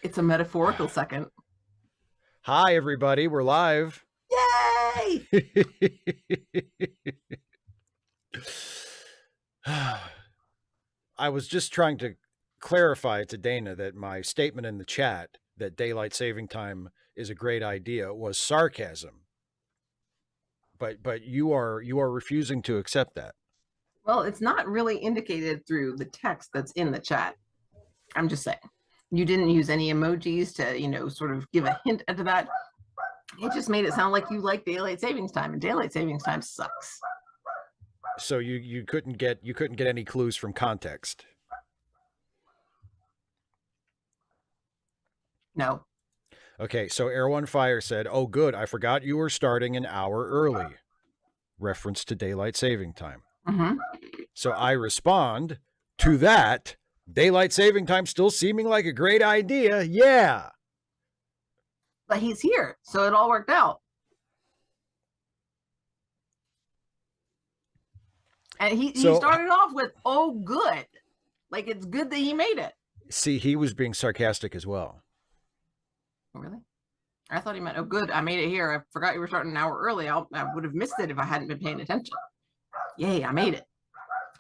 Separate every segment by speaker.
Speaker 1: It's a metaphorical second.
Speaker 2: Hi, everybody. We're live.
Speaker 1: Yay!
Speaker 2: I was just trying to clarify to Dana that my statement in the chat that daylight saving time is a great idea was sarcasm. But you are refusing to accept that.
Speaker 1: Well, it's not really indicated through the text that's in the chat. I'm just saying. You didn't use any emojis to, sort of give a hint into that. It just made it sound like you like daylight savings time, and daylight savings time sucks.
Speaker 2: So you couldn't get any clues from context.
Speaker 1: No.
Speaker 2: Okay, so Air One Fire said, "Oh, good. I forgot you were starting an hour early." Reference to daylight saving time.
Speaker 1: Mm-hmm.
Speaker 2: So I respond to that. Daylight saving time still seeming like a great idea. Yeah.
Speaker 1: But he's here, so it all worked out. And he started off with, "Oh, good." Like, it's good that he made it.
Speaker 2: See, he was being sarcastic as well.
Speaker 1: Really? I thought he meant, "Oh, good, I made it here. I forgot you were starting an hour early. I would have missed it if I hadn't been paying attention. Yay, I made it."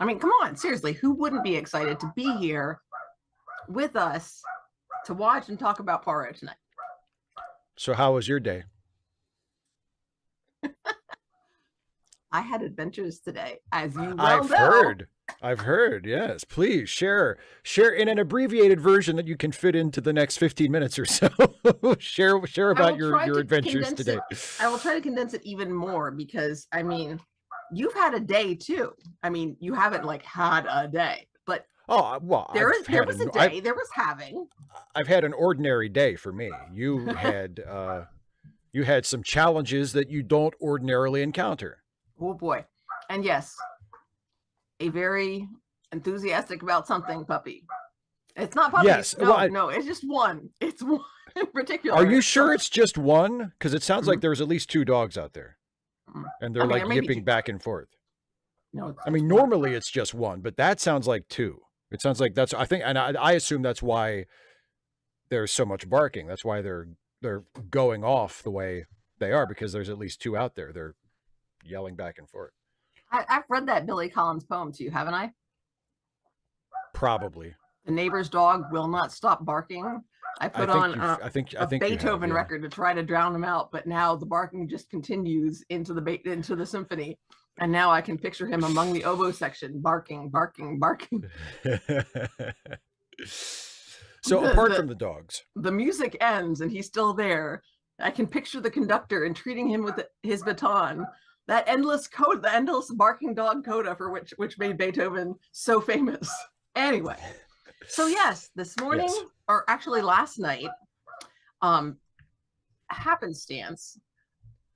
Speaker 1: I mean, come on, seriously, who wouldn't be excited to be here with us to watch and talk about Poirot tonight?
Speaker 2: So how was your day?
Speaker 1: I had adventures today, as you well
Speaker 2: I've
Speaker 1: know.
Speaker 2: I've heard, yes. Please share in an abbreviated version that you can fit into the next 15 minutes or so. share about your adventures today.
Speaker 1: I will try to condense it even more because, I mean, you've had a day too. I mean, you haven't had a day, but
Speaker 2: there was a day.
Speaker 1: There was having.
Speaker 2: I've had an ordinary day for me. You had some challenges that you don't ordinarily encounter.
Speaker 1: Oh boy. And yes, a very enthusiastic about something puppy. It's not puppy. Yes. No, it's just one. It's one in particular.
Speaker 2: Are you sure it's just one? Because it sounds like there's at least two dogs out there. And they're yipping back and forth.
Speaker 1: No,
Speaker 2: I mean, normally it's just one, but that sounds like two. It sounds like that's, I think, and I assume that's why there's so much barking. That's why they're going off the way they are, because there's at least two out there. They're yelling back and forth.
Speaker 1: I've read that Billy Collins poem to you, haven't I?
Speaker 2: Probably.
Speaker 1: The neighbor's dog will not stop barking. I put on a Beethoven record to try to drown him out, but now the barking just continues into the symphony, and now I can picture him among the oboe section, barking, barking, barking.
Speaker 2: So apart from the dogs,
Speaker 1: the music ends and he's still there. I can picture the conductor entreating him with his baton. That endless barking dog coda for which made Beethoven so famous. Anyway, so yes, this morning, or actually last night, happenstance,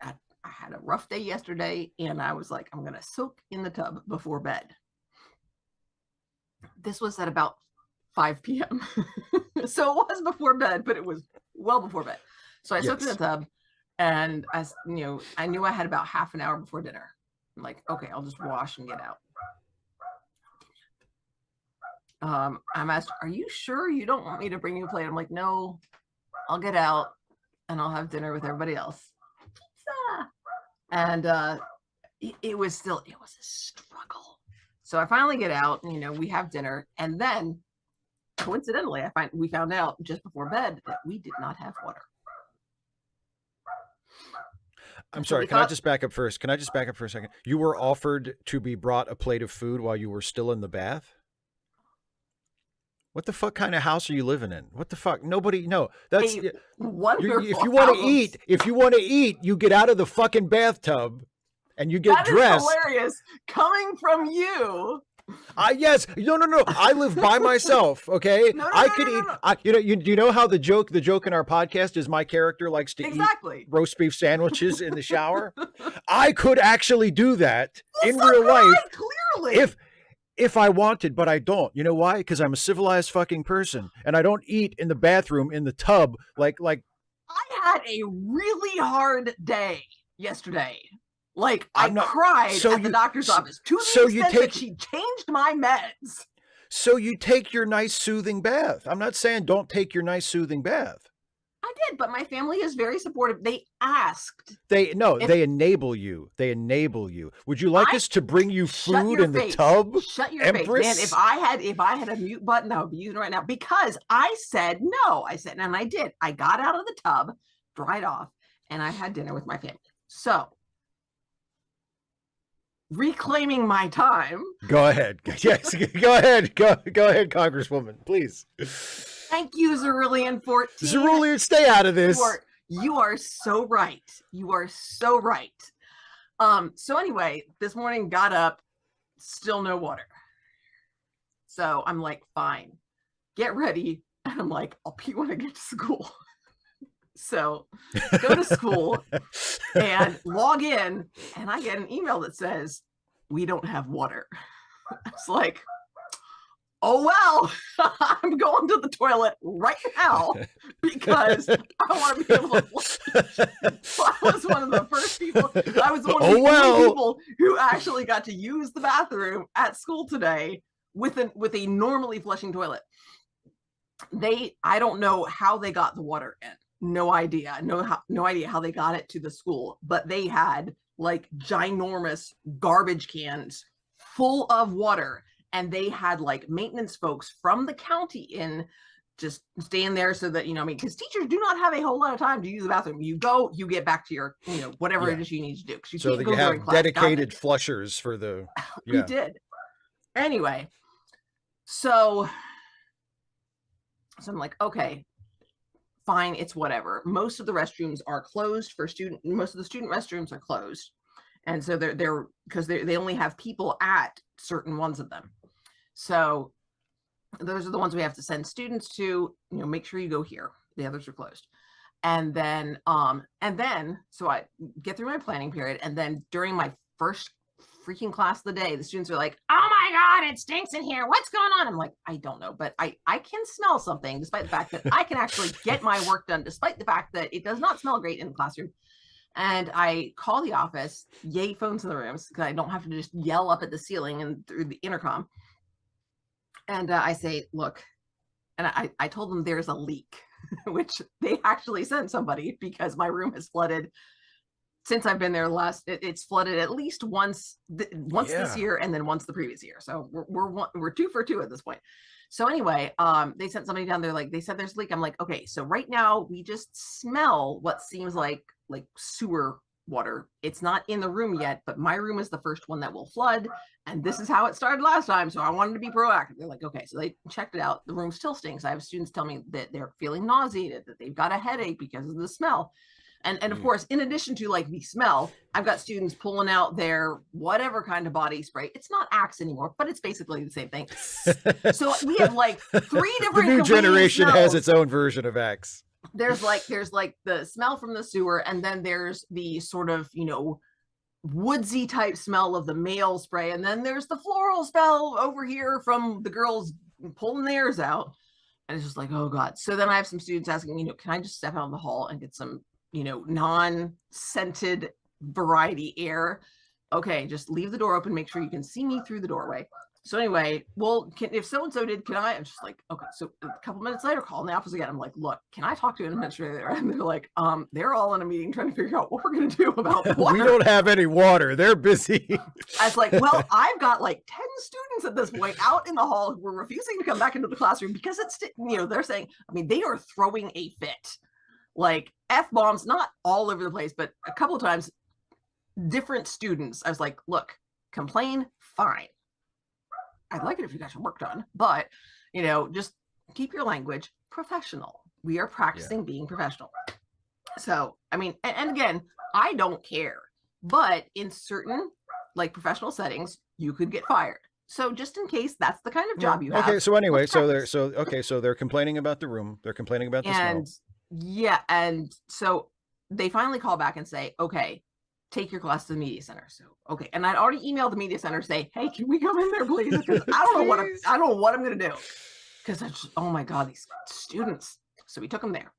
Speaker 1: I had a rough day yesterday, and I was like, I'm going to soak in the tub before bed. This was at about 5 p.m. So it was before bed, but it was well before bed. So I soaked in the tub, and I knew I had about half an hour before dinner. I'm like, okay, I'll just wash and get out. I'm asked, "Are you sure you don't want me to bring you a plate?" I'm like, "No, I'll get out and I'll have dinner with everybody else." And it was a struggle. So I finally get out, and we have dinner, and then coincidentally, we found out just before bed that we did not have water.
Speaker 2: I'm sorry, can I just back up first? Can I just back up for a second? You were offered to be brought a plate of food while you were still in the bath? What the fuck kind of house are you living in? What the fuck? Nobody, no. That's
Speaker 1: wonderful.
Speaker 2: If you want to eat, you get out of the fucking bathtub and you get dressed.
Speaker 1: That is hilarious. Coming from you.
Speaker 2: Yes. No. I live by myself. Okay. I could eat. You know how the joke in our podcast is my character likes to eat roast beef sandwiches in the shower. I could actually do that in real life.
Speaker 1: Clearly.
Speaker 2: If I wanted, but I don't. You know why? Because I'm a civilized fucking person, and I don't eat in the bathroom in the tub like.
Speaker 1: I had a really hard day yesterday. I cried at the doctor's office to the extent that she changed my meds.
Speaker 2: So you take your nice soothing bath. I'm not saying don't take your nice soothing bath.
Speaker 1: I did, but my family is very supportive. They asked.
Speaker 2: They enable you. They enable you. Would you like us to bring you food in the tub?
Speaker 1: Shut your face, man. If I had a mute button, I would be using it right now, because I said no. I said, and I did. I got out of the tub, dried off, and I had dinner with my family. So, reclaiming my time.
Speaker 2: Go ahead. Yes, go ahead. Go ahead, Congresswoman, please.
Speaker 1: Thank you, Cerulean 14.
Speaker 2: Cerulean, stay out of this.
Speaker 1: You are so right. You are so right. So anyway, this morning got up, still no water. So I'm like, fine, get ready. And I'm like, I'll pee when I get to school. So go to school and log in, and I get an email that says, we don't have water. It's like, oh, well, I'm going to the toilet right now because I want to be able to flush. So I was one of the first people. I was one of the only people who actually got to use the bathroom at school today with a normally flushing toilet. I don't know how they got the water in. No idea. No idea how they got it to the school, but they had like ginormous garbage cans full of water. And they had like maintenance folks from the county in just staying there so that, because teachers do not have a whole lot of time to use the bathroom. You go, you get back to your, whatever it is you need to do. You
Speaker 2: so that you have dedicated flushers for the.
Speaker 1: Yeah. We did. Anyway, so I'm like, okay, fine, it's whatever. Most of the restrooms are closed most of the student restrooms are closed. And so they're because they only have people at certain ones of them. So those are the ones we have to send students to, make sure you go here. The others are closed. And then so I get through my planning period. And then during my first freaking class of the day, the students are like, oh my God, it stinks in here. What's going on? I'm like, I don't know, but I can smell something, despite the fact that I can actually get my work done, despite the fact that it does not smell great in the classroom. And I call the office, yay, phones in the rooms, because I don't have to just yell up at the ceiling and through the intercom. And I say, look, and I told them there's a leak, which they actually sent somebody because my room has flooded since I've been there. It's flooded at least once this year, and then once the previous year. So we're 2 for 2 at this point. So anyway, they sent somebody down there, they said there's a leak. I'm like, okay, so right now we just smell what seems like sewer water. It's not in the room yet, but my room is the first one that will flood. And this is how it started last time. So I wanted to be proactive. They're like, okay, so they checked it out. The room still stinks. I have students tell me that they're feeling nauseated, that they've got a headache because of the smell. And of course, in addition to the smell, I've got students pulling out their whatever kind of body spray. It's not Axe anymore, but it's basically the same thing. So we have 3 different.
Speaker 2: The new generation smells. Has its own version of Axe.
Speaker 1: There's the smell from the sewer, and then there's the sort of, woodsy type smell of the male spray. And then there's the floral smell over here from the girls pulling theirs out. And it's just like, oh God. So then I have some students asking, can I just step out in the hall and get some, non-scented variety air? Okay, just leave the door open, make sure you can see me through the doorway. So anyway, well, if so-and-so did, can I? I'm just like, okay. So a couple minutes later, call in the office again. I'm like, look, can I talk to an administrator? And they're like, they're all in a meeting trying to figure out what we're going to do about water.
Speaker 2: We don't have any water. They're busy.
Speaker 1: I was like, well, I've got 10 students at this point out in the hall who are refusing to come back into the classroom because it's, they're saying, they are throwing a fit. F-bombs, not all over the place, but a couple of times, different students. I was like, look, complain, fine. I'd like it if you got your work done, but, just keep your language professional. We are practicing being professional. So, and again, I don't care, but in certain professional settings, you could get fired. So just in case that's the kind of job you have.
Speaker 2: Okay. So anyway, so they're complaining about the room. They're complaining about the smell.
Speaker 1: Yeah. And so they finally call back and say, okay, take your class to the media center. So, okay. And I'd already emailed the media center to say, hey, can we come in there, please? Because I don't know what I'm going to do. Because oh my God, these students. So we took them there.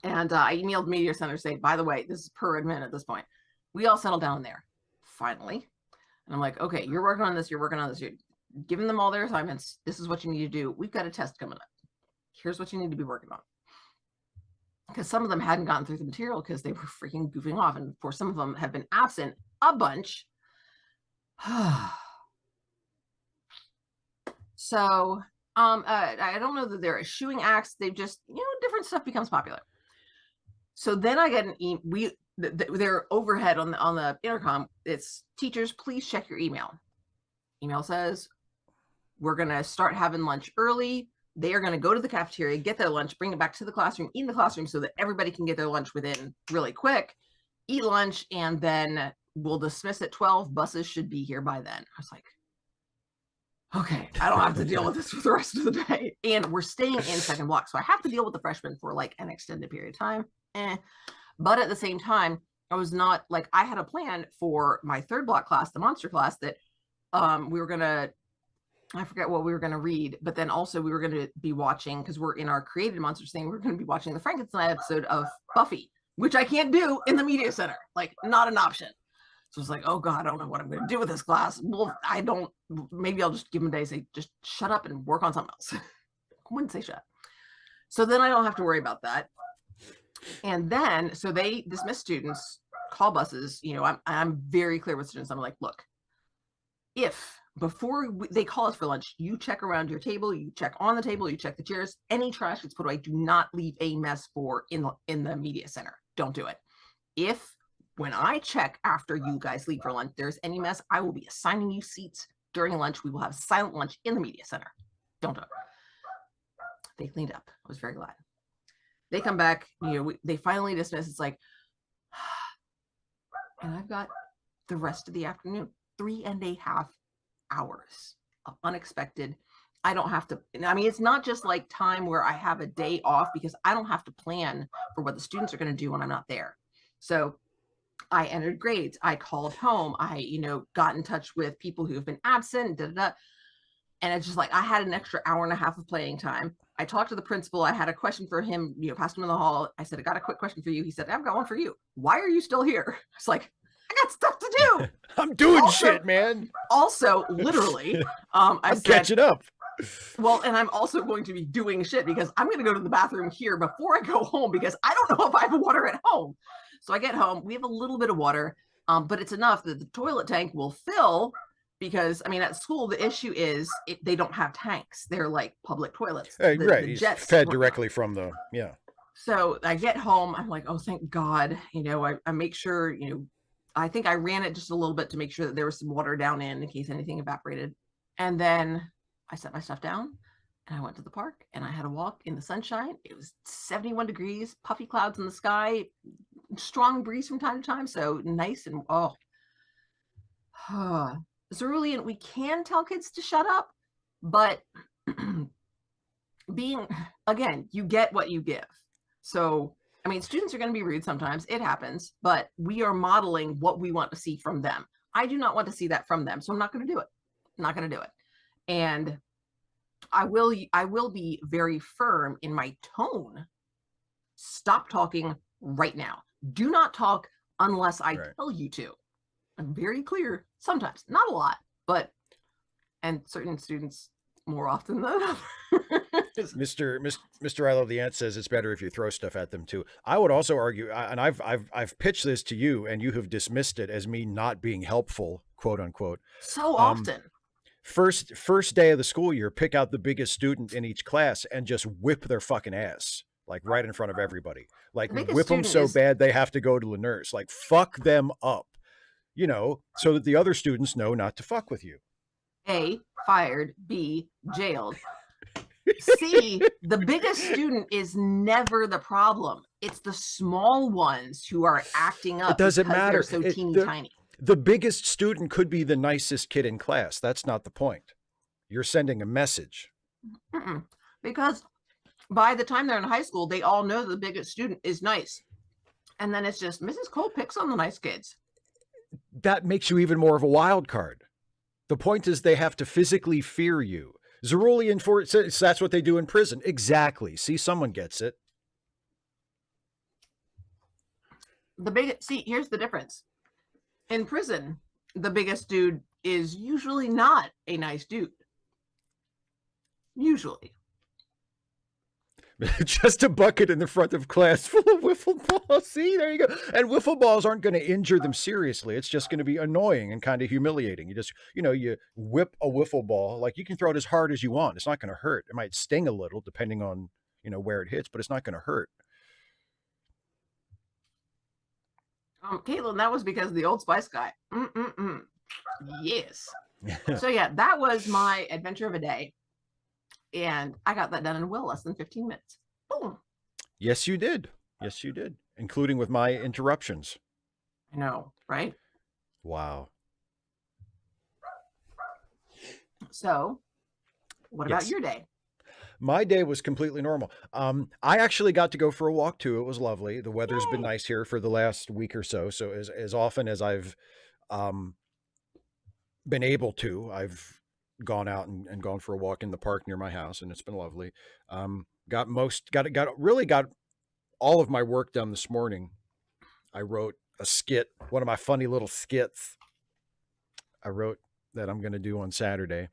Speaker 1: And I emailed the media center to say, by the way, this is per admin at this point. We all settled down there, finally. And I'm like, okay, you're working on this. given them all their assignments. This is what you need to do. We've got a test coming up. Here's what you need to be working on. Because some of them hadn't gotten through the material because they were freaking goofing off. And for some of them have been absent a bunch. So I don't know that they're eschewing acts. They've just, different stuff becomes popular. So then I get an email. They're overhead on the intercom. It's, teachers, please check your email. Email says, we're going to start having lunch early. They are going to go to the cafeteria, get their lunch, bring it back to the classroom, eat in the classroom so that everybody can get their lunch within really quick, eat lunch, and then we'll dismiss at 12. Buses should be here by then. I was like, okay, I don't have to deal with this for the rest of the day. And we're staying in second block, so I have to deal with the freshmen for like an extended period of time. But at the same time, I was not like, I had a plan for my third block class, the monster class, that we were going to, I forget what we were going to read, but then also we were going to be watching, because we're in our created monsters thing, we're going to be watching the Frankenstein episode of Buffy, which I can't do in the media center, like not an option. So it's like, oh God, I don't know what I'm going to do with this class. Well, maybe I'll just give them a day, say, just shut up and work on something else. I wouldn't say shut. So then I don't have to worry about that. And then, so they dismiss students, call buses. I'm very clear with students. I'm like, look, if before they call us for lunch, you check around your table, you check on the table, you check the chairs, any trash gets put away. Do not leave a mess in the media center. Don't do it. If when I check after you guys leave for lunch, there's any mess, I will be assigning you seats during lunch. We will have silent lunch in the media center. Don't do it. They cleaned up. I was very glad. They come back, they finally dismiss. It's like, and I've got the rest of the afternoon, 3.5 hours of unexpected. I don't have to, it's not just like time where I have a day off, because I don't have to plan for what the students are going to do when I'm not there. So I entered grades. I called home. I, got in touch with people who have been absent, and it's just like, I had an extra 1.5 hours of playing time. I talked to the principal. I had a question for him, passed him in the hall. I said, I got a quick question for you. He said, I've got one for you. Why are you still here? It's like, I got stuff to do.
Speaker 2: I'm doing shit, man.
Speaker 1: Also, literally,
Speaker 2: I'm catching up.
Speaker 1: Well, and I'm also going to be doing shit, because I'm going to go to the bathroom here before I go home, because I don't know if I have water at home. So I get home. We have a little bit of water, but it's enough that the toilet tank will fill, because, at school, the issue is they don't have tanks. They're like public toilets.
Speaker 2: Right. The jets fed directly from the, yeah.
Speaker 1: So I get home. I'm like, oh, thank God. I make sure, I think I ran it just a little bit to make sure that there was some water down in case anything evaporated. And then I set my stuff down and I went to the park and I had a walk in the sunshine. It was 71 degrees, puffy clouds in the sky, strong breeze from time to time. So nice and, Cerulean, we can tell kids to shut up, but again, you get what you give. So, students are going to be rude sometimes. It happens, but we are modeling what we want to see from them. I do not want to see that from them, so I'm not going to do it. I'm not going to do it. And I will be very firm in my tone. Stop talking right now. Do not talk unless I tell you to. I'm very clear sometimes, not a lot, and certain students more often than others.
Speaker 2: Mr. I Love the Ant says it's better if you throw stuff at them too. I would also argue, and I've pitched this to you, and you have dismissed it as me not being helpful, quote unquote.
Speaker 1: So often.
Speaker 2: First day of the school year, pick out the biggest student in each class and just whip their fucking ass, like right in front of everybody. Like whip them so bad they have to go to the nurse. Like fuck them up, so that the other students know not to fuck with you.
Speaker 1: A, fired. B, jailed. C, the biggest student is never the problem. It's the small ones who are acting up.
Speaker 2: It doesn't matter.
Speaker 1: They're so teeny tiny.
Speaker 2: The biggest student could be the nicest kid in class. That's not the point. You're sending a message.
Speaker 1: Because by the time they're in high school, they all know the biggest student is nice. And then it's just Mrs. Cole picks on the nice kids.
Speaker 2: That makes you even more of a wild card. The point is they have to physically fear you. Cerulean, that's what they do in prison. Exactly. See, someone gets it.
Speaker 1: Here's the difference. In prison, the biggest dude is usually not a nice dude. Usually.
Speaker 2: Just a bucket in the front of class full of wiffle balls. See, there you go. And wiffle balls aren't going to injure them seriously. It's just going to be annoying and kind of humiliating. You just, you whip a wiffle ball. Like, you can throw it as hard as you want. It's not going to hurt. It might sting a little depending on, where it hits, but it's not going to hurt.
Speaker 1: Caitlin, that was because of the Old Spice guy. Yes. So yeah, that was my adventure of a day. And I got that done in less than 15 minutes. Boom.
Speaker 2: Yes, you did. Yes, you did. Including with my interruptions.
Speaker 1: I know, right?
Speaker 2: Wow.
Speaker 1: So, what about your day?
Speaker 2: My day was completely normal. I actually got to go for a walk too. It was lovely. The weather's been nice here for the last week or so. So as often as I've been able to, I've gone out and gone for a walk in the park near my house, and it's been lovely. Got all of my work done this morning. I wrote a skit, one of my funny little skits I wrote that I'm going to do on Saturday.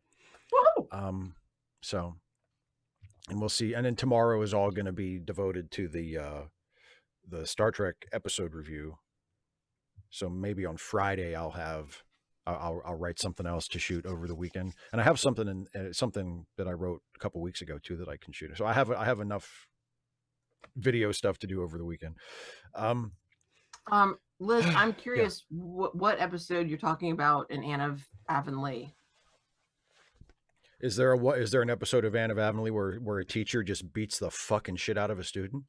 Speaker 2: So, and we'll see. And then tomorrow is all going to be devoted to the Star Trek episode review. So maybe on Friday I'll write something else to shoot over the weekend, and I have something that I wrote a couple weeks ago too that I can shoot. So I have enough video stuff to do over the weekend.
Speaker 1: Liz, I'm curious what episode you're talking about in Anne of Avonlea.
Speaker 2: Is there an episode of Anne of Avonlea where a teacher just beats the fucking shit out of a student?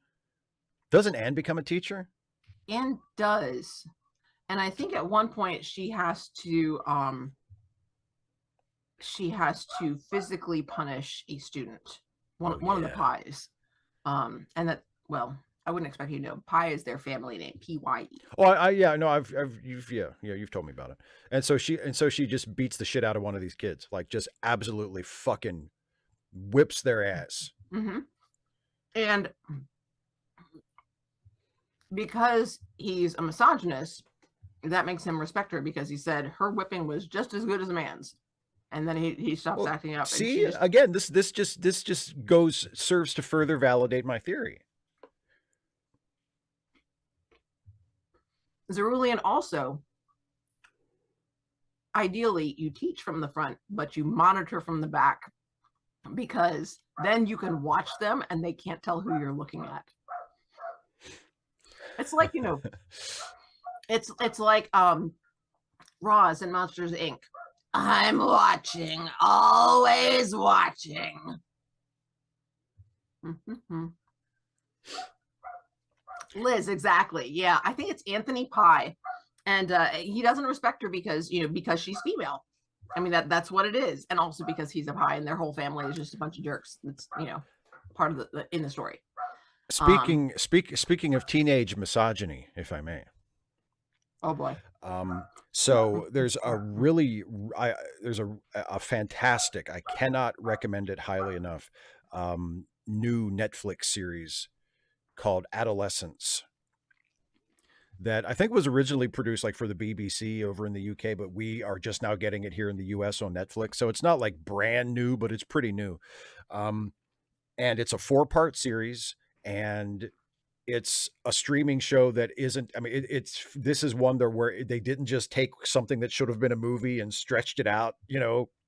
Speaker 2: Doesn't Anne become a teacher?
Speaker 1: Anne does. And I think at one point she has to physically punish a student, one of the Pies. And that, well, I wouldn't expect you to know. Pie is their family name, Pye.
Speaker 2: Oh, you've told me about it. And so she just beats the shit out of one of these kids, like just absolutely fucking whips their ass.
Speaker 1: Mm-hmm. And because he's a misogynist, that makes him respect her, because he said her whipping was just as good as a man's. And then he stops acting up.
Speaker 2: See, again, this just serves to further validate my theory.
Speaker 1: Cerulean also, ideally, you teach from the front, but you monitor from the back, because then you can watch them and they can't tell who you're looking at. It's like, it's like Roz in Monsters, Inc. I'm watching, always watching. Liz, exactly. Yeah, I think it's Anthony Pye, and he doesn't respect her because she's female. I mean, that's what it is, and also because he's a Pye and their whole family is just a bunch of jerks. That's part of the in the story.
Speaker 2: Speaking of teenage misogyny, if I may.
Speaker 1: Oh boy.
Speaker 2: So there's a fantastic, I cannot recommend it highly enough, new Netflix series called Adolescence, that I think was originally produced like for the BBC over in the UK, but we are just now getting it here in the US on Netflix. So it's not like brand new, but it's pretty new. And it's a 4-part series, and it's a streaming show that isn't, I mean, this is one there where they didn't just take something that should have been a movie and stretched it out,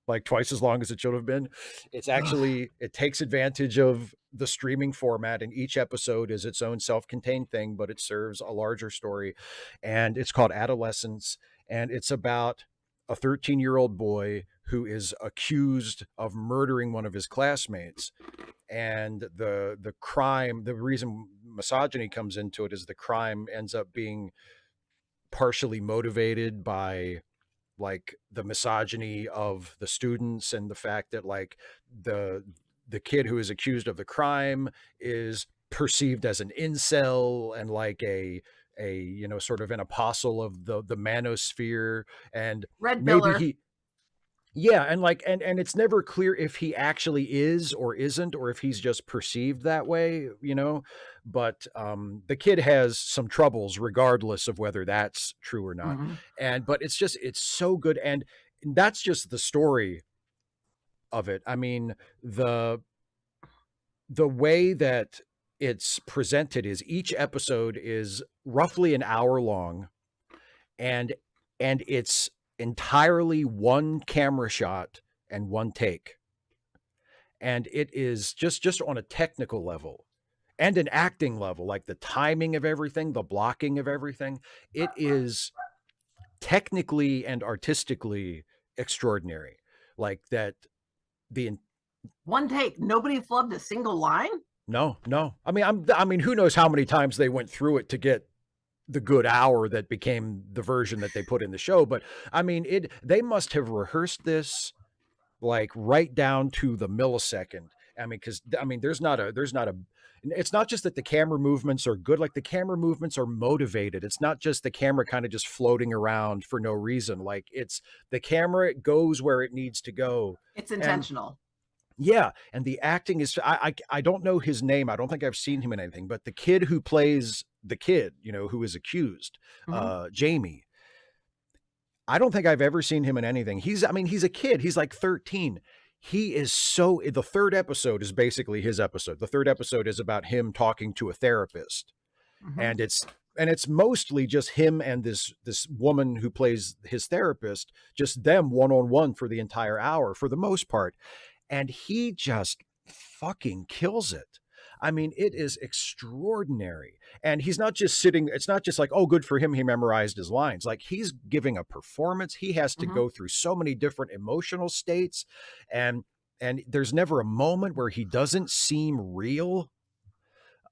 Speaker 2: like twice as long as it should have been. It's actually, it takes advantage of the streaming format, and each episode is its own self-contained thing, but it serves a larger story. And it's called Adolescence, and it's about a 13-year-old boy who is accused of murdering one of his classmates. And the crime, the reason misogyny comes into it is the crime ends up being partially motivated by like the misogyny of the students, and the fact that like the kid who is accused of the crime is perceived as an incel and like a sort of an apostle of the manosphere, and
Speaker 1: Red
Speaker 2: maybe
Speaker 1: Biller.
Speaker 2: And it's never clear if he actually is or isn't, or if he's just perceived that way, but the kid has some troubles regardless of whether that's true or not. But it's so good. And that's just the story of it. I mean, the way that it's presented is each episode is roughly an hour long, and it's entirely one camera shot and one take. And it is just on a technical level and an acting level, like the timing of everything, the blocking of everything. It is technically and artistically extraordinary. Like that, the
Speaker 1: one take, nobody flubbed a single line.
Speaker 2: No. I mean, who knows how many times they went through it to get the good hour that became the version that they put in the show. But I mean, they must have rehearsed this like right down to the millisecond. I mean, because I mean, there's not a. It's not just that the camera movements are good. Like the camera movements are motivated. It's not just the camera kind of just floating around for no reason. Like it's the camera goes where it needs to go.
Speaker 1: It's intentional.
Speaker 2: Yeah, and the acting is. I don't know his name. I don't think I've seen him in anything. But the kid who plays the kid, who is accused, Jamie. I don't think I've ever seen him in anything. He's a kid. He's like 13. He is the third episode is basically his episode. The third episode is about him talking to a therapist. And it's mostly just him and this woman who plays his therapist, just them one-on-one for the entire hour for the most part. And he just fucking kills it. I mean, it is extraordinary. And he's not just sitting, it's not just like, oh, good for him, he memorized his lines. Like he's giving a performance. He has to go through so many different emotional states. And there's never a moment where he doesn't seem real.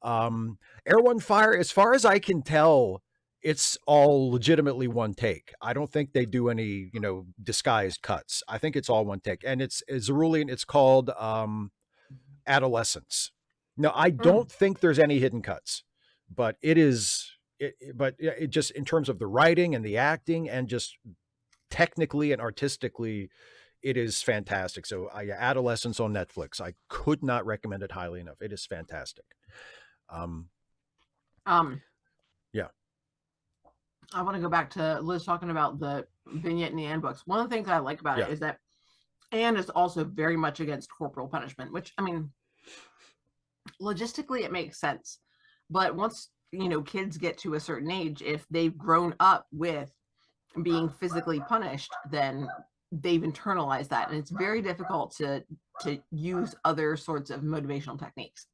Speaker 2: Air One Fire, as far as I can tell, it's all legitimately one take. I don't think they do any, disguised cuts. I think it's all one take. And it's Zerulean, it's called Adolescence. No, I don't think there's any hidden cuts, but it just in terms of the writing and the acting and just technically and artistically, it is fantastic. So Adolescence on Netflix. I could not recommend it highly enough. It is fantastic. Yeah.
Speaker 1: I want to go back to Liz talking about the vignette in the Anne books. One of the things I like about it is that Anne is also very much against corporal punishment, which, I mean, logistically it makes sense. But once, kids get to a certain age, if they've grown up with being physically punished, then they've internalized that. And it's very difficult to use other sorts of motivational techniques.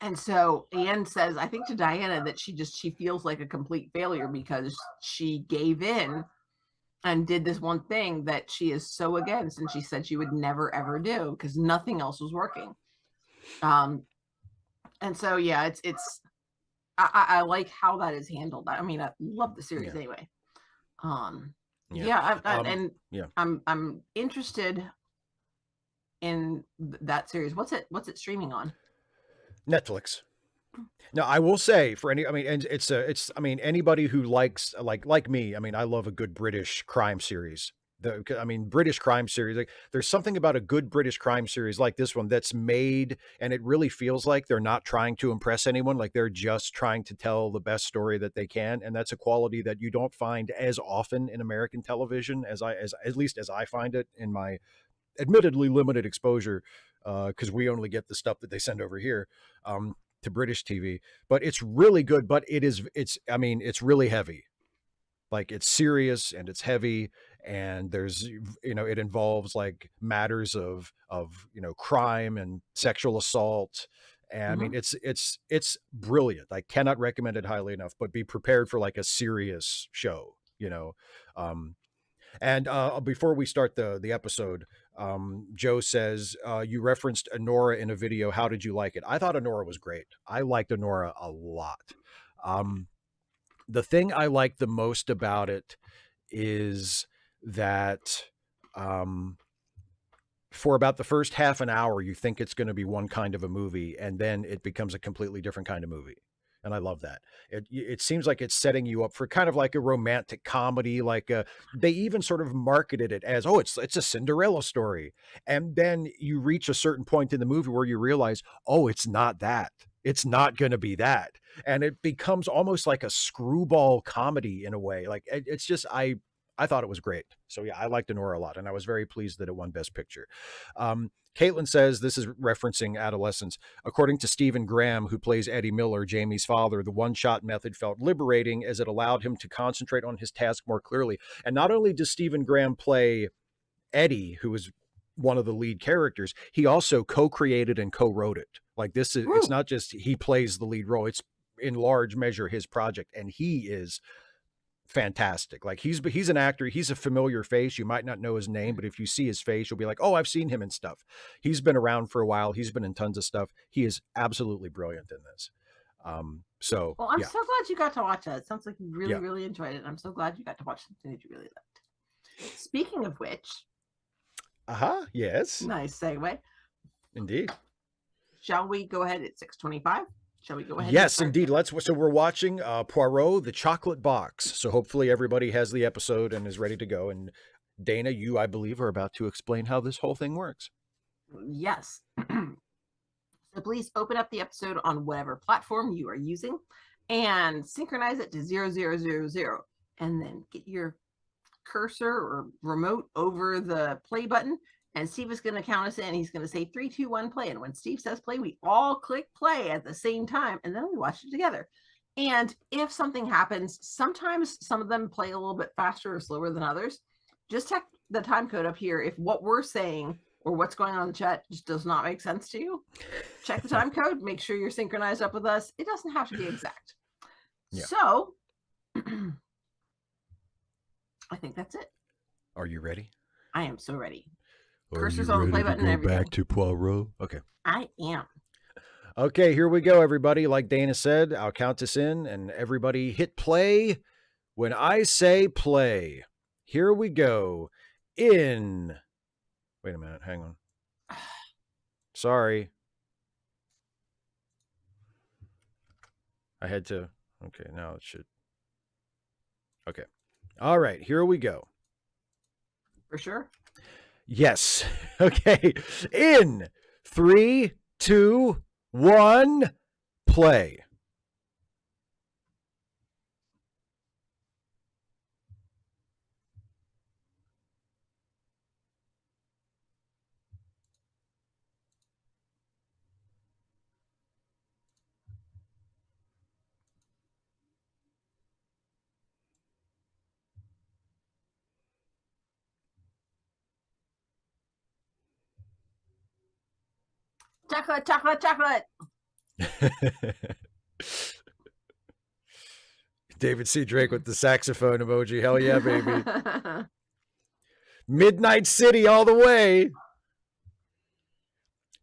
Speaker 1: And so Anne says, I think to Diana that she feels like a complete failure because she gave in and did this one thing that she is so against, and she said she would never ever do because nothing else was working. And so I like how that is handled. I mean, I love the series anyway. I'm interested in that series. What's it streaming on?
Speaker 2: Netflix. Now, I will say anybody who likes like me. I mean, I love a good British crime series. British crime series. Like, there's something about a good British crime series like this one that's made, and it really feels like they're not trying to impress anyone. Like they're just trying to tell the best story that they can, and that's a quality that you don't find as often in American television as at least as I find it in my admittedly limited exposure, because we only get the stuff that they send over here to British TV. But it's really good. But it's really heavy. Like it's serious and it's heavy, and there's it involves like matters of crime and sexual assault, and I mean it's brilliant. I cannot recommend it highly enough. But be prepared for like a serious show, And before we start the episode, Joe says, you referenced Honora in a video. How did you like it? I thought Honora was great. I liked Honora a lot. The thing I like the most about it is that for about the first half an hour, you think it's going to be one kind of a movie, and then it becomes a completely different kind of movie. And I love that. It seems like it's setting you up for kind of like a romantic comedy. Like they even sort of marketed it as, oh, it's a Cinderella story. And then you reach a certain point in the movie where you realize, oh, it's not that. It's not going to be that. And it becomes almost like a screwball comedy in a way. Like it's just, I I thought it was great. So yeah, I liked Anora a lot, and I was very pleased that it won Best Picture. Caitlin says, this is referencing Adolescence. According to Stephen Graham, who plays Eddie Miller, Jamie's father, the one-shot method felt liberating as it allowed him to concentrate on his task more clearly. And not only does Stephen Graham play Eddie, who is one of the lead characters, he also co-created and co-wrote it. Like this is, it's not just he plays the lead role, it's in large measure his project, and he is fantastic. Like he's an actor, he's a familiar face. You might not know his name, but if you see his face, you'll be like, oh, I've seen him in stuff. He's been around for a while. He's been in tons of stuff. He is absolutely brilliant in this. So
Speaker 1: well, I'm so glad you got to watch it. It sounds like you really, really enjoyed it. And I'm so glad you got to watch something that you really liked. Speaking of which,
Speaker 2: yes,
Speaker 1: nice segue.
Speaker 2: Indeed.
Speaker 1: Shall we go ahead at 6:25? Shall we go ahead?
Speaker 2: Yes, indeed. So we're watching Poirot, the Chocolate Box. So hopefully everybody has the episode and is ready to go. And Dana, you, I believe, are about to explain how this whole thing works.
Speaker 1: Yes. So please open up the episode on whatever platform you are using and synchronize it to 0000. And then get your cursor or remote over the play button. And Steve is going to count us in. He's going to say 3, 2, 1, play. And when Steve says play, we all click play at the same time. And then we watch it together. And if something happens, sometimes some of them play a little bit faster or slower than others. Just check the time code up here. If what we're saying or what's going on in the chat just does not make sense to you, check the time code. Make sure you're synchronized up with us. It doesn't have to be exact. Yeah. So I think that's it.
Speaker 2: Are you ready?
Speaker 1: I am so ready. Cursors on the play button and everything.
Speaker 2: Back to Poirot. Okay.
Speaker 1: I am.
Speaker 2: Okay, here we go, everybody. Like Dana said, I'll count us in, and everybody hit play when I say play. Here we go. In. Wait a minute. Hang on. Sorry. I had to. Okay, now it should. Okay. All right, here we go.
Speaker 1: For sure.
Speaker 2: Yes. Okay. In 3, 2, 1, play.
Speaker 1: Chocolate, chocolate, chocolate.
Speaker 2: David C. Drake with the saxophone emoji. Hell yeah, baby. Midnight City all the way.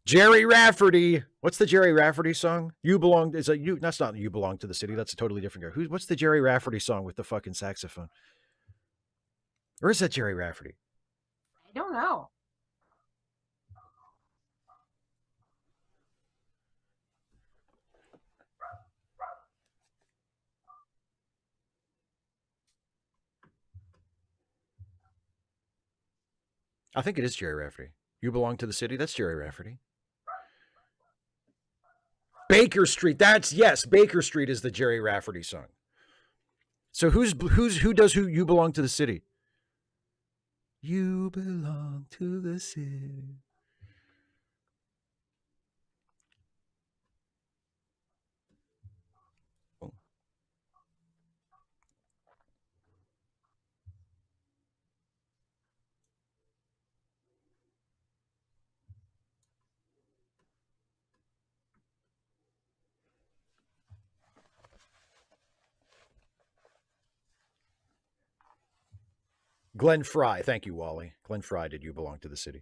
Speaker 2: Jerry Rafferty. What's the Jerry Rafferty song? You belong. Is a you? That's not You Belong to the City. That's a totally different guy. What's the Jerry Rafferty song with the fucking saxophone? Or is that Jerry Rafferty?
Speaker 1: I don't know.
Speaker 2: I think it is Jerry Rafferty. You Belong to the City. That's Jerry Rafferty. Baker Street. Yes. Baker Street is the Jerry Rafferty song. So who does You Belong to the City? You belong to the city. Glenn Fry. Thank you, Wally. Glenn Fry did You Belong to the City.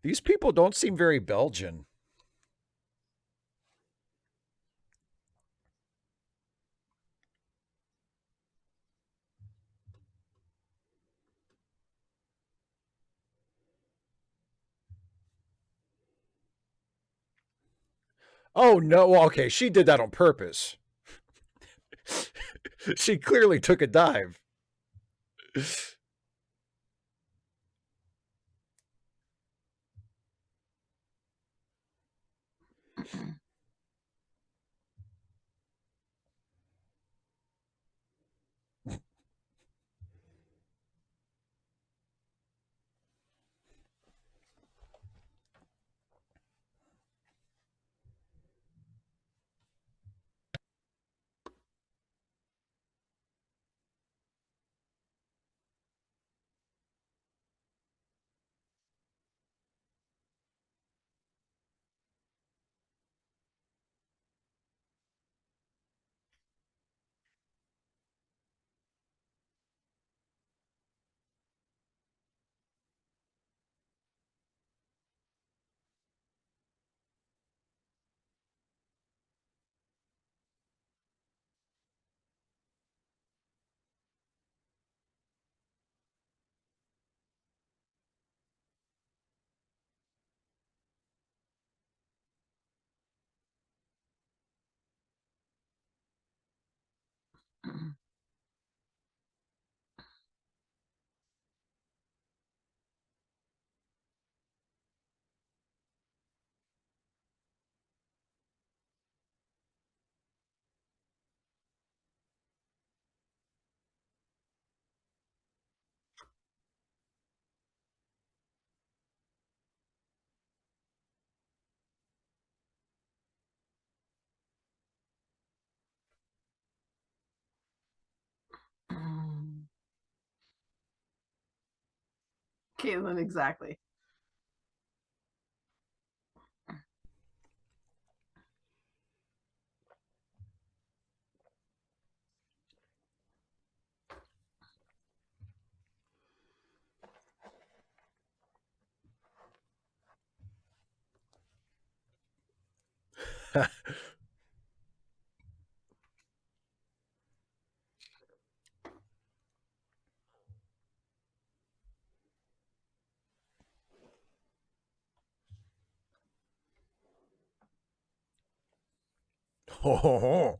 Speaker 2: These people don't seem very Belgian. Oh, no. Okay, she did that on purpose. She clearly took a dive.
Speaker 1: Caitlin, exactly.
Speaker 2: Oh.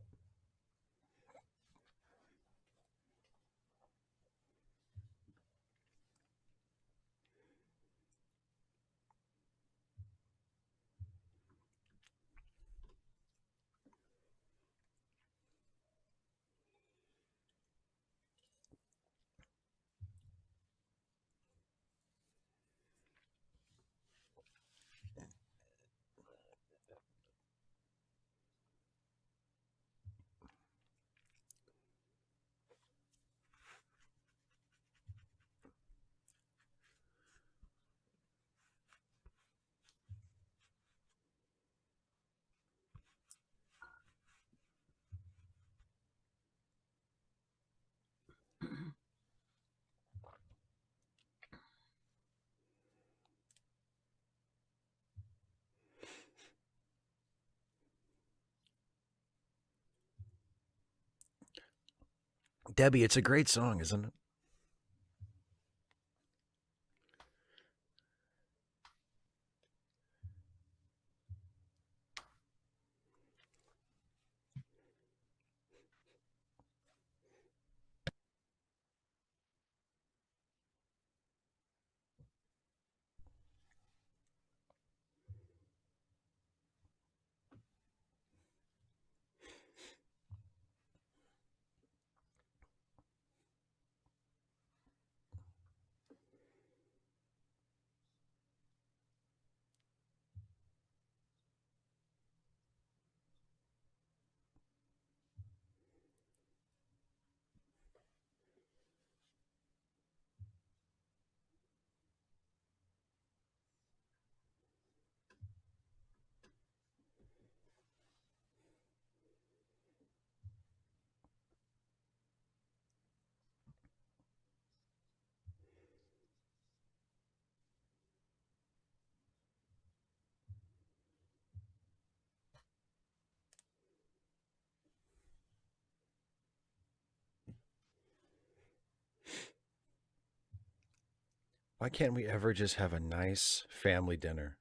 Speaker 2: Debbie, it's a great song, isn't it? Why can't we ever just have a nice family dinner?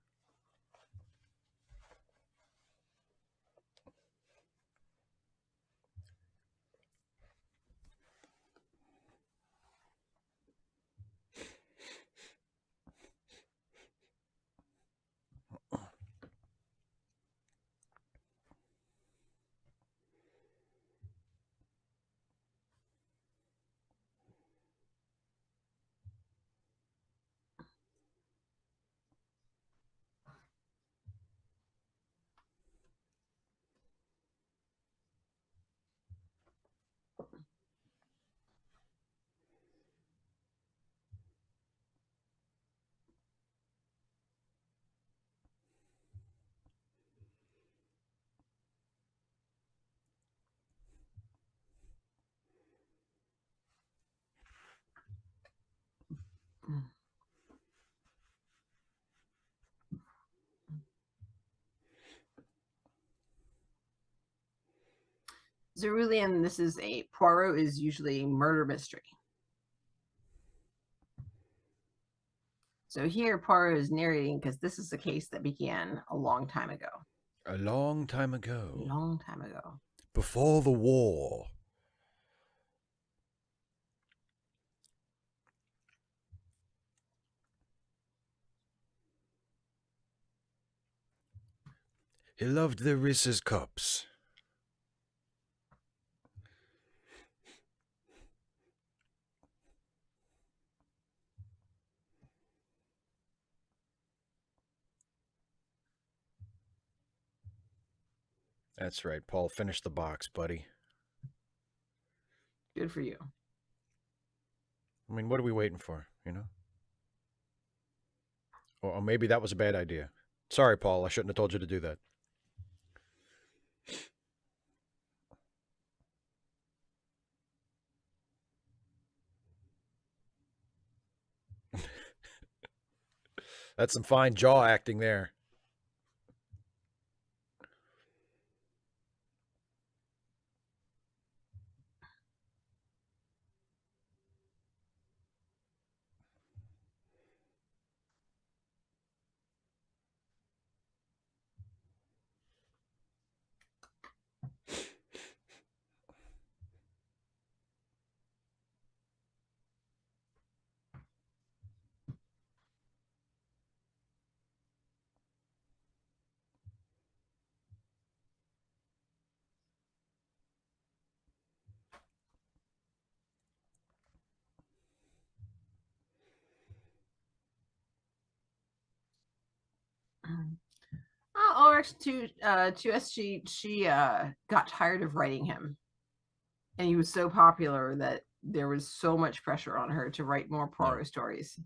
Speaker 1: Cerulean, this is a Poirot is usually a murder mystery. So here Poirot is narrating because this is a case that began a long time ago.
Speaker 2: A long time ago.
Speaker 1: A long time ago.
Speaker 2: Before the war. He loved the Reese's cups. That's right, Paul. Finish the box, buddy.
Speaker 1: Good for you.
Speaker 2: I mean, what are we waiting for, you know? Or maybe that was a bad idea. Sorry, Paul. I shouldn't have told you to do that. That's some fine jaw acting there.
Speaker 1: Or to us, she got tired of writing him, and he was so popular that there was so much pressure on her to write more Poirot stories.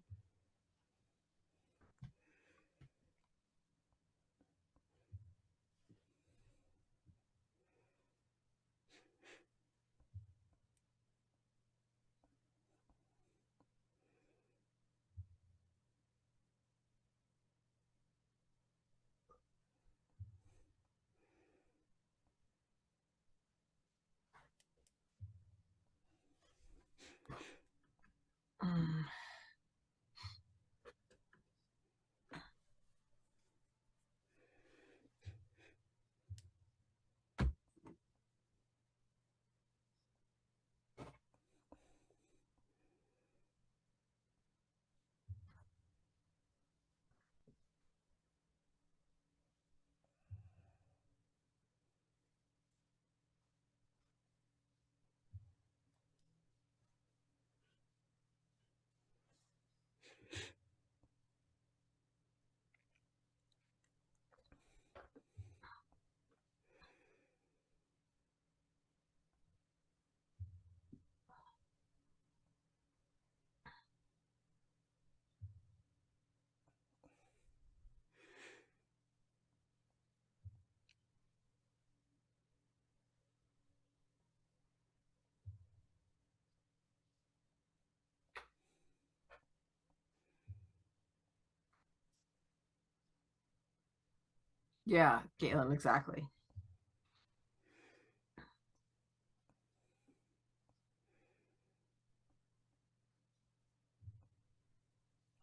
Speaker 1: Yeah, Caitlin, exactly.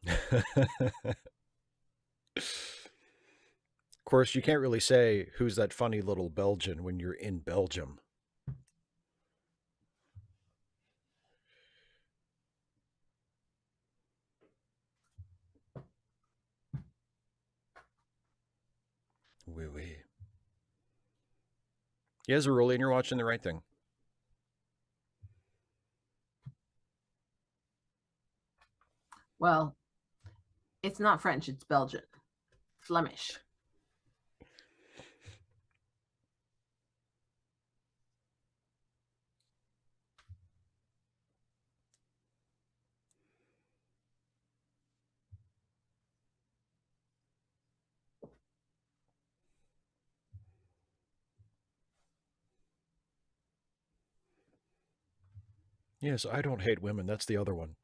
Speaker 2: Of course, you can't really say who's that funny little Belgian when you're in Belgium. Oui, oui. Yeah, Cerulean, you're watching the right thing.
Speaker 1: Well, it's not French, it's Belgian. Flemish.
Speaker 2: Yes, I don't hate women. That's the other one.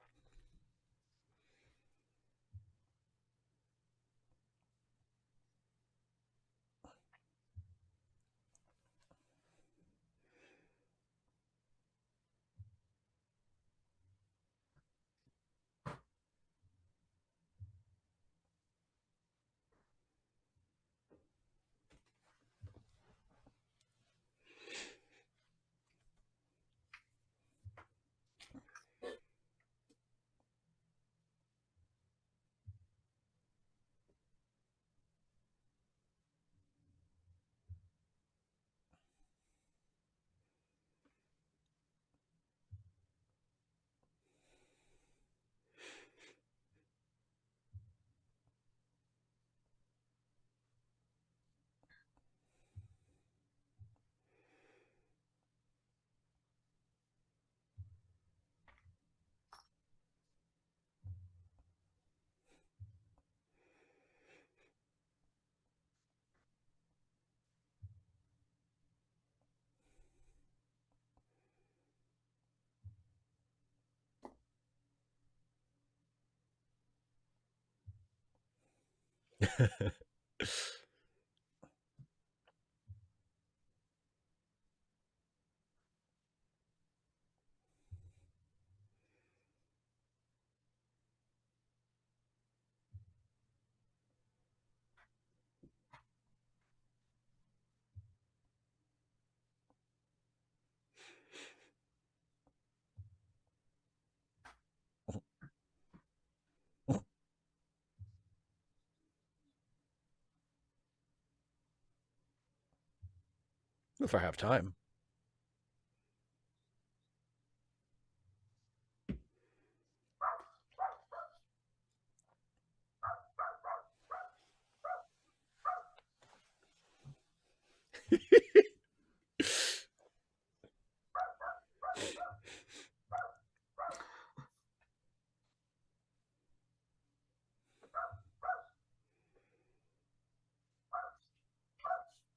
Speaker 2: If I have time.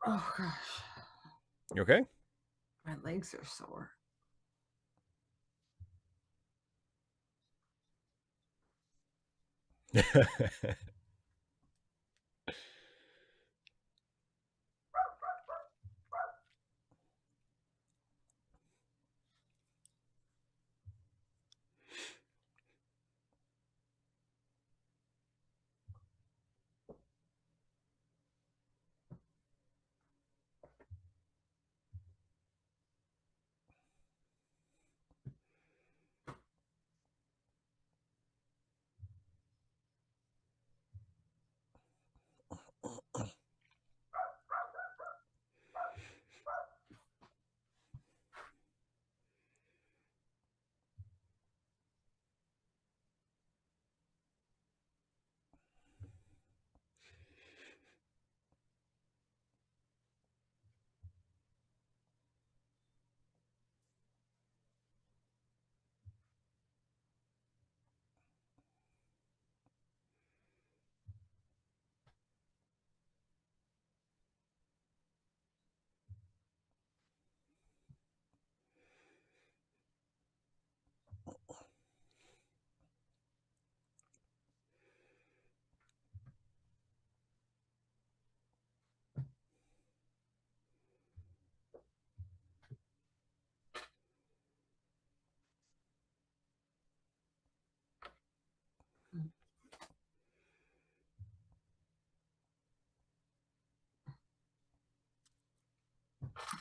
Speaker 1: Oh gosh.
Speaker 2: You okay?
Speaker 1: My legs are sore.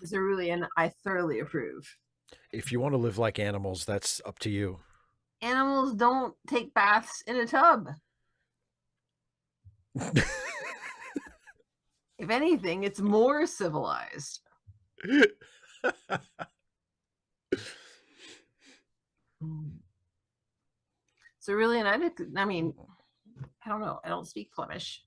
Speaker 1: Is there really an I thoroughly approve?
Speaker 2: If you want to live like animals, that's up to you.
Speaker 1: Animals don't take baths in a tub. If anything, it's more civilized. So really, and I mean, I don't know. I don't speak Flemish.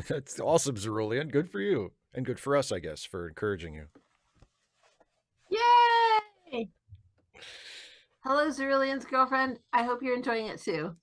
Speaker 2: That's awesome, Cerulean. Good for you. And good for us, I guess, for encouraging you.
Speaker 1: Yay! Hello, Cerulean's girlfriend. I hope you're enjoying it too.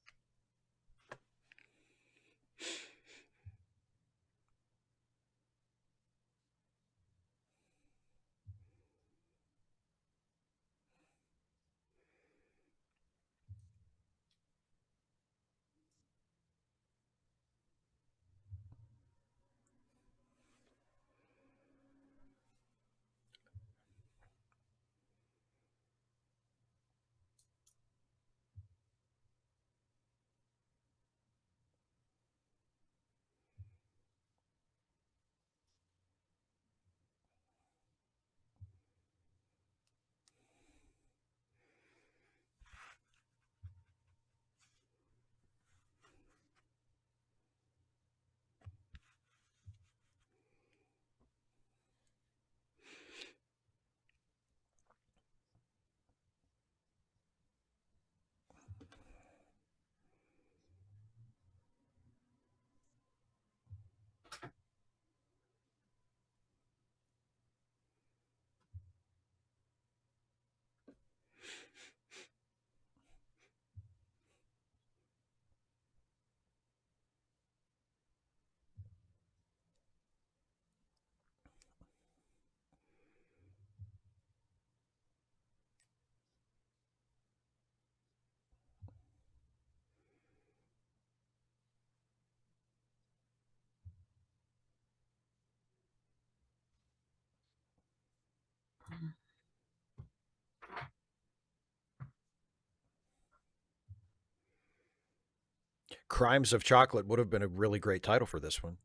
Speaker 2: Crimes of Chocolate would have been a really great title for this one.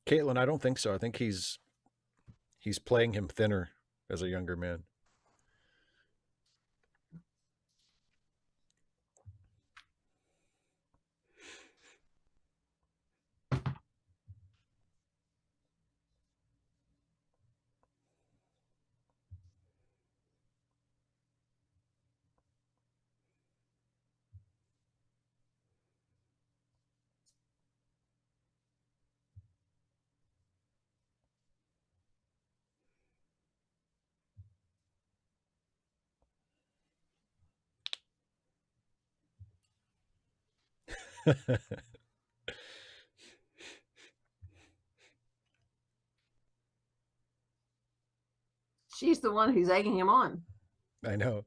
Speaker 2: Caitlin, I don't think so. I think he's playing him thinner as a younger man.
Speaker 1: She's the one who's egging him on.
Speaker 2: I know.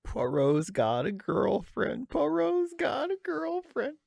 Speaker 2: Poirot's got a girlfriend. Poirot's got a girlfriend.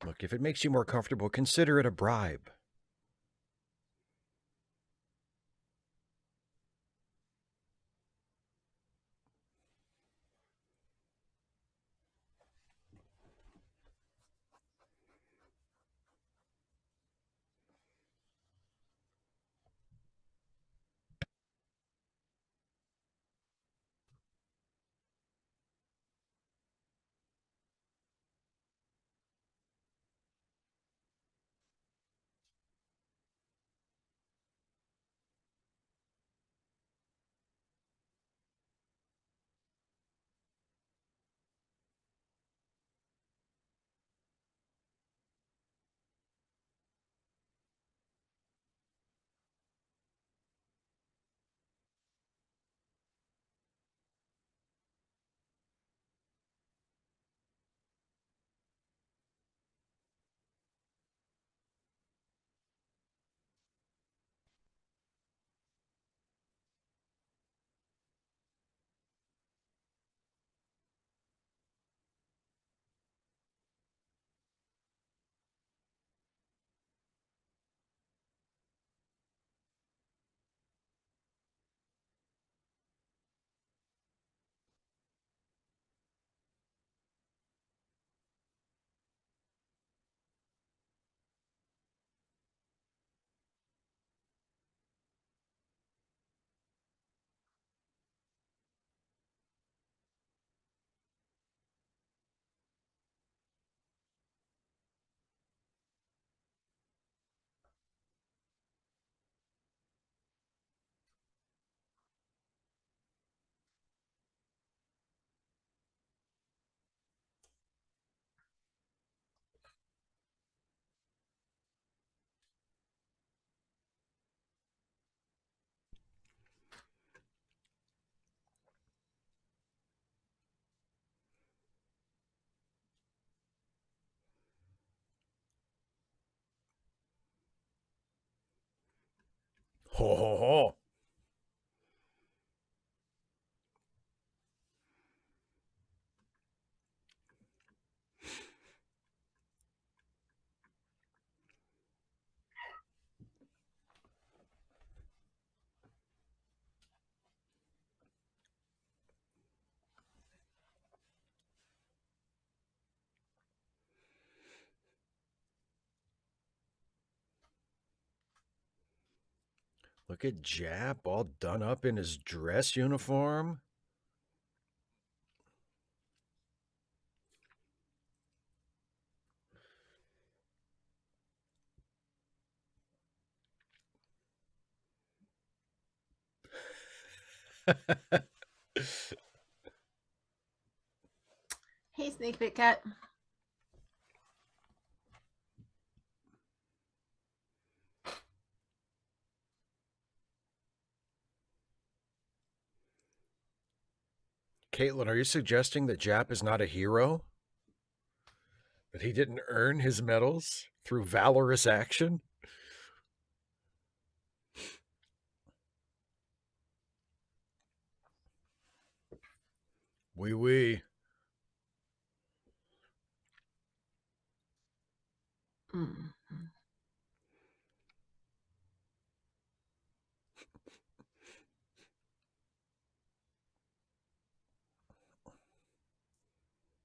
Speaker 2: Look, if it makes you more comfortable, consider it a bribe. Ho, ho, ho. Look at Jap all done up in his dress uniform.
Speaker 1: Hey, Snake Pit Cat.
Speaker 2: Caitlin, are you suggesting that Jap is not a hero? That he didn't earn his medals through valorous action? Oui, oui.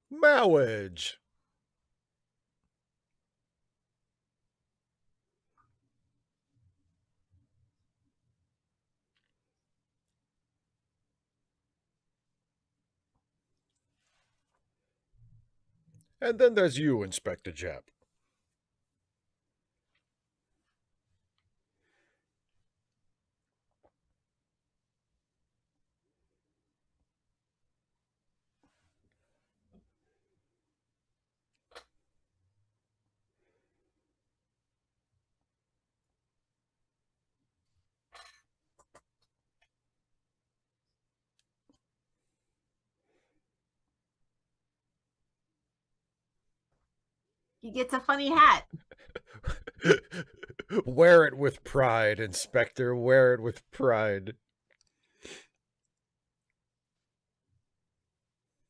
Speaker 2: Marriage. And then there's you, Inspector Jap.
Speaker 1: He gets a funny hat.
Speaker 2: Wear it with pride, Inspector. Wear it with pride.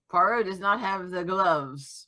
Speaker 1: Poirot does not have the gloves.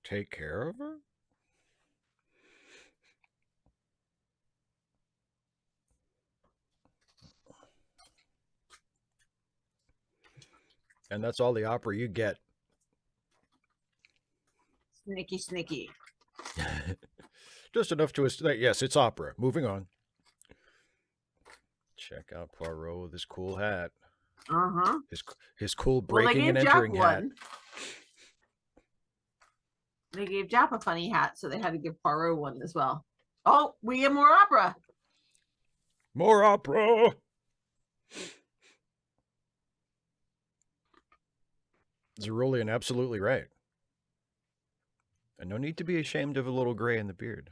Speaker 2: Take care of her? And that's all the opera you get.
Speaker 1: Sneaky, sneaky.
Speaker 2: Just enough to yes, it's opera. Moving on. Check out Poirot with his cool hat.
Speaker 1: Uh-huh.
Speaker 2: His cool breaking and entering hat.
Speaker 1: They gave Jap a funny hat, so they had to give Poirot one as well. Oh, we get more opera.
Speaker 2: More opera. Zerulean absolutely right. And no need to be ashamed of a little gray in the beard.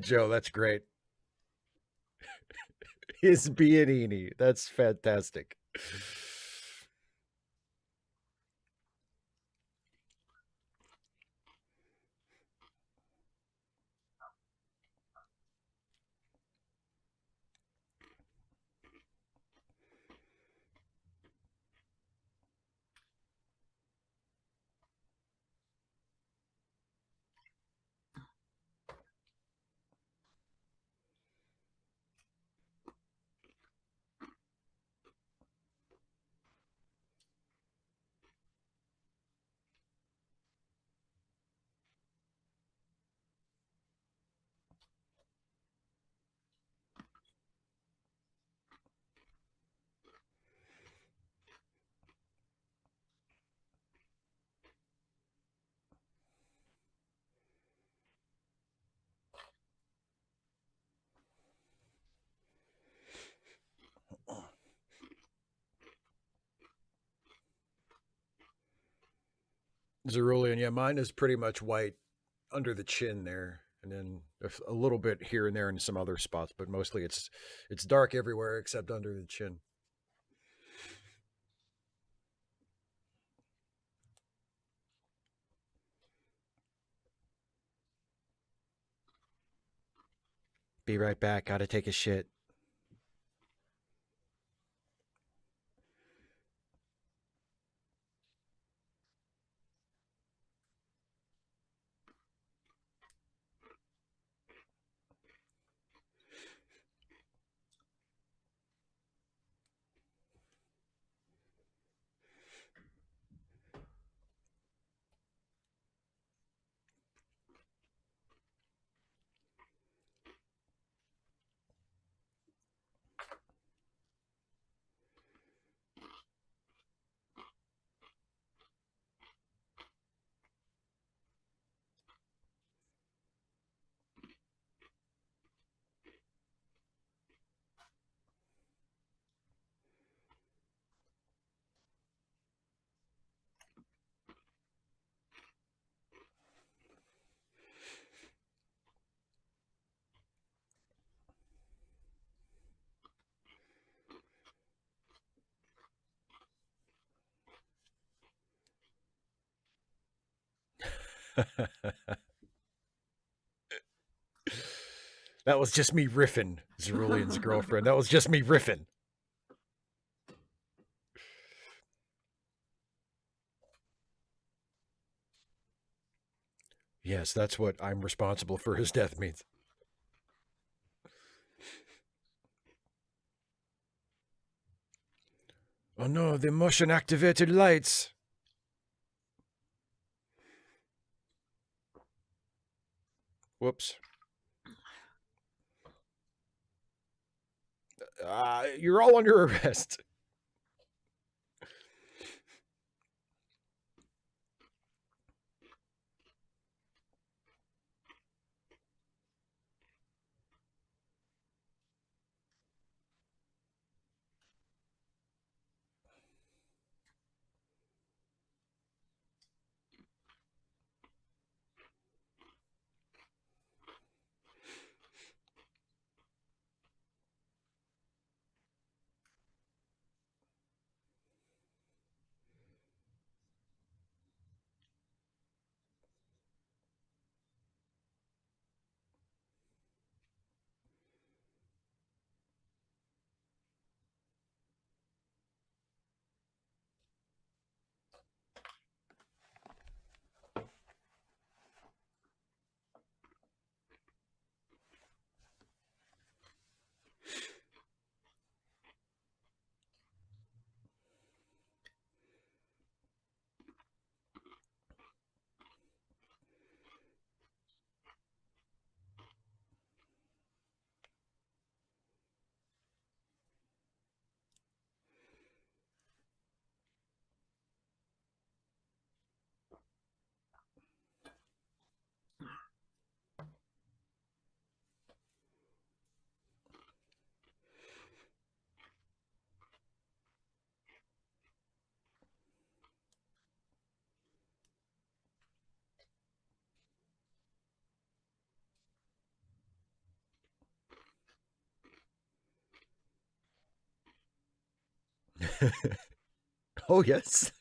Speaker 2: Joe, that's great. His Bianini. That's fantastic. Cerulean, yeah, mine is pretty much white under the chin there, and then a little bit here and there in some other spots, but mostly it's dark everywhere except under the chin. Be right back. Gotta take a shit. That was just me riffing, Cerulean's girlfriend. That was just me riffing. Yes, that's what I'm responsible for his death means. Oh no, the motion activated lights. Whoops. You're all under arrest. Oh, yes.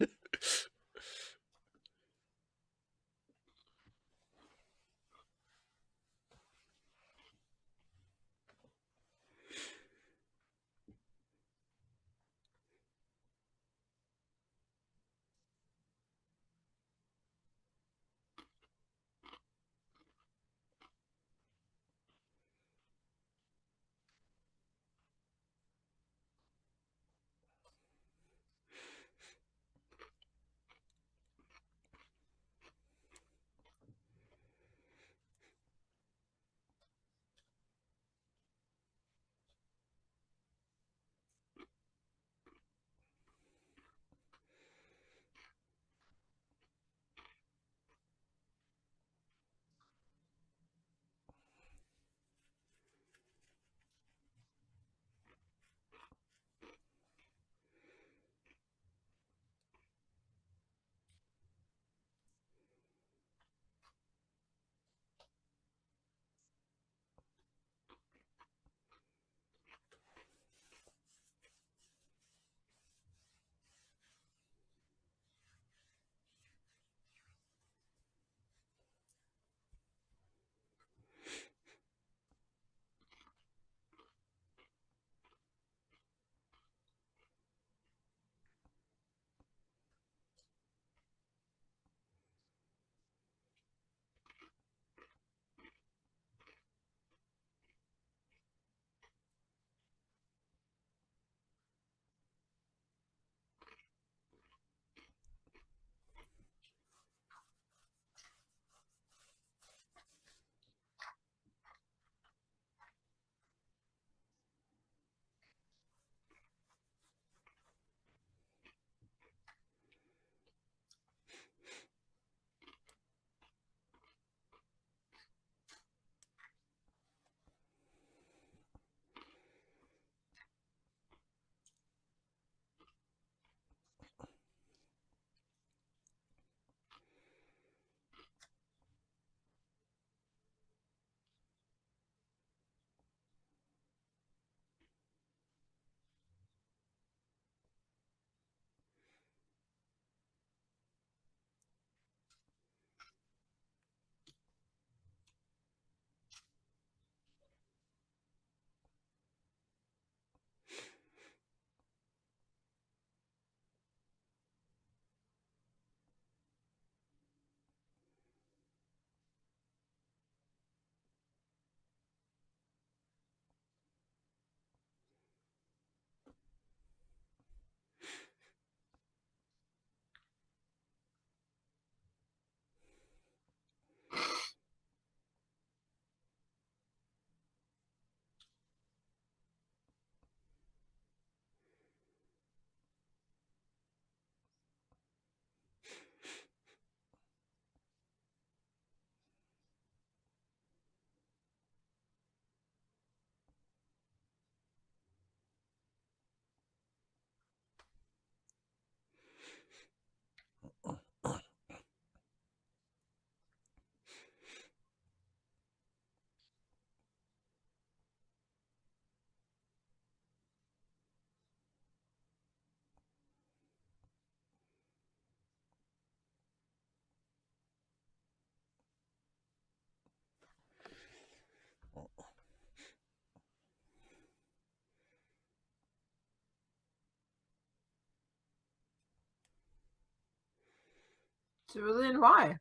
Speaker 1: So then why?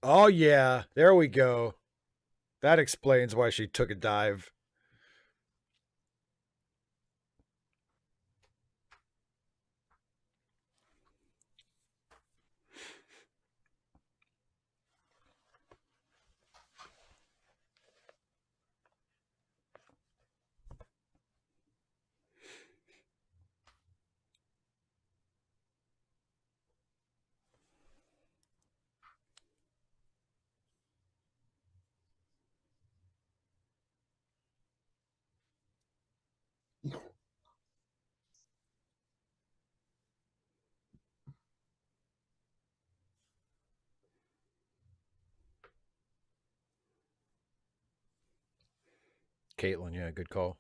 Speaker 2: Oh, yeah. There we go. That explains why she took a dive. Caitlin, yeah, good call.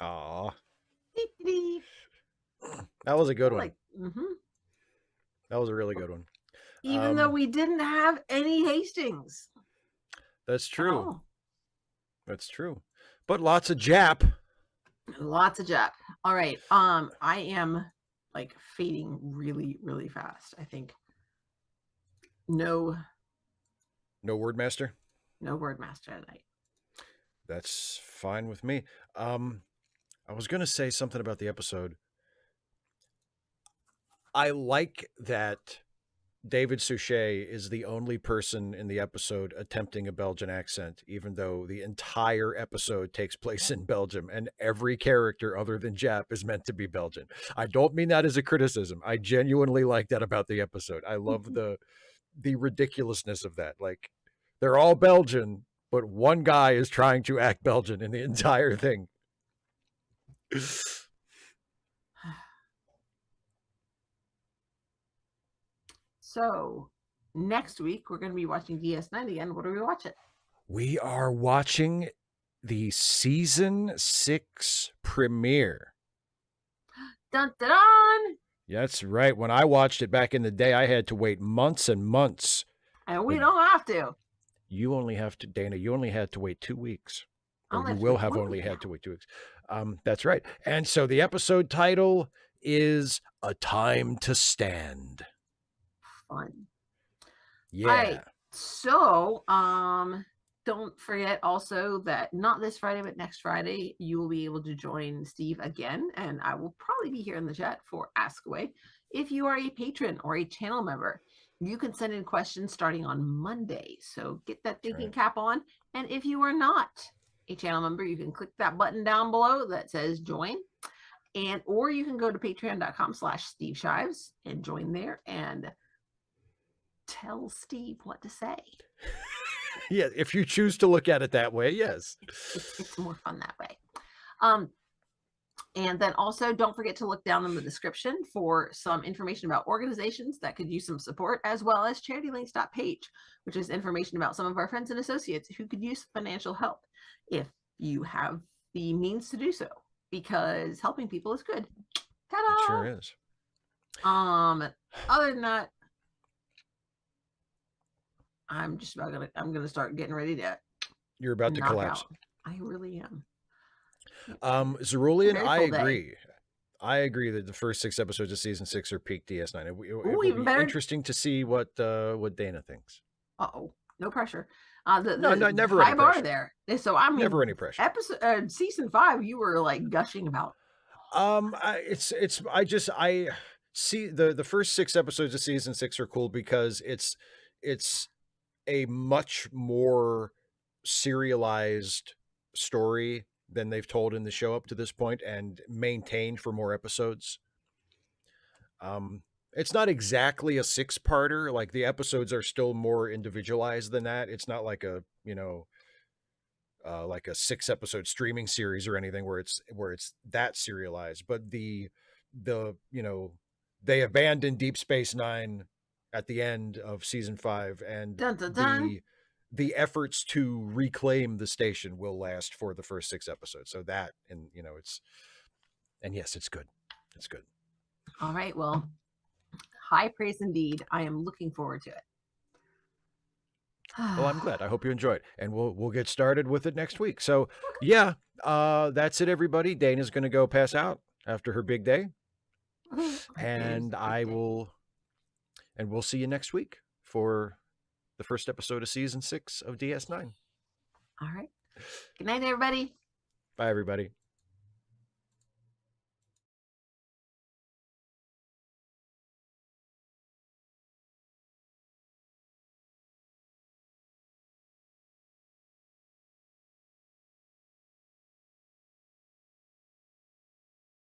Speaker 2: Aw. That was a good one. That was a really good one.
Speaker 1: Even though we didn't have any Hastings.
Speaker 2: That's true. That's true. But lots of Jap.
Speaker 1: Lots of Jap. All right. I am like fading really, really fast. I think no
Speaker 2: Wordmaster?
Speaker 1: No Wordmaster tonight.
Speaker 2: That's fine with me. I was going to say something about the episode. I like that David Suchet is the only person in the episode attempting a Belgian accent, even though the entire episode takes place in Belgium and every character other than Jap is meant to be Belgian. I don't mean that as a criticism. I genuinely like that about the episode. I love the ridiculousness of that. Like, they're all Belgian, but one guy is trying to act Belgian in the entire thing.
Speaker 1: So next week we're going to be watching DS9 again. What are we watching?
Speaker 2: We are watching the season 6 premiere.
Speaker 1: Dun, dun, dun.
Speaker 2: That's right. When I watched it back in the day, I had to wait months and months.
Speaker 1: And we don't have to.
Speaker 2: You only have to, Dana, you only had to wait 2 weeks. Or you will have only had to wait 2 weeks. That's right. And so the episode title is A Time to Stand.
Speaker 1: Fun.
Speaker 2: Yeah.
Speaker 1: All right. So, don't forget also that not this Friday, but next Friday, you will be able to join Steve again. And I will probably be here in the chat for Ask Away. If you are a patron or a channel member, you can send in questions starting on Monday. So get that thinking cap on. And if you are not a channel member, you can click that button down below that says join. Or you can go to patreon.com/Steve Shives and join there and tell Steve what to say.
Speaker 2: Yeah, if you choose to look at it that way, yes.
Speaker 1: It's more fun that way. And then also don't forget to look down in the description for some information about organizations that could use some support, as well as charitylinks.page, which is information about some of our friends and associates who could use financial help if you have the means to do so, because helping people is good. Ta-da!
Speaker 2: It sure is.
Speaker 1: Other than that, I'm gonna start getting ready to.
Speaker 2: You're about to collapse.
Speaker 1: Out. I really am.
Speaker 2: Zerulean, I agree. Day. I agree that the first 6 episodes of season 6 are peak DS9. It will be interesting to see what Dana thinks.
Speaker 1: No pressure.
Speaker 2: No, never high bar
Speaker 1: there. So I mean,
Speaker 2: never any pressure.
Speaker 1: Season 5, you were like gushing about.
Speaker 2: I see the first 6 episodes of season 6 are cool because it's a much more serialized story than they've told in the show up to this point and maintained for more episodes. It's not exactly a 6-parter. Like the episodes are still more individualized than that. It's not like a, like a 6-episode streaming series or anything where it's that serialized, but they abandoned Deep Space Nine at the end of season 5, and
Speaker 1: dun, dun, dun.
Speaker 2: The efforts to reclaim the station will last for the first 6 episodes. So that, and yes, it's good. It's good.
Speaker 1: All right. Well, high praise indeed. I am looking forward to it.
Speaker 2: Well, I'm glad. I hope you enjoy it, and we'll get started with it next week. So yeah, that's it, everybody. Dana's going to go pass out after her big day, and we'll see you next week for the first episode of season 6 of DS9.
Speaker 1: All right. Good night, everybody.
Speaker 2: Bye, everybody.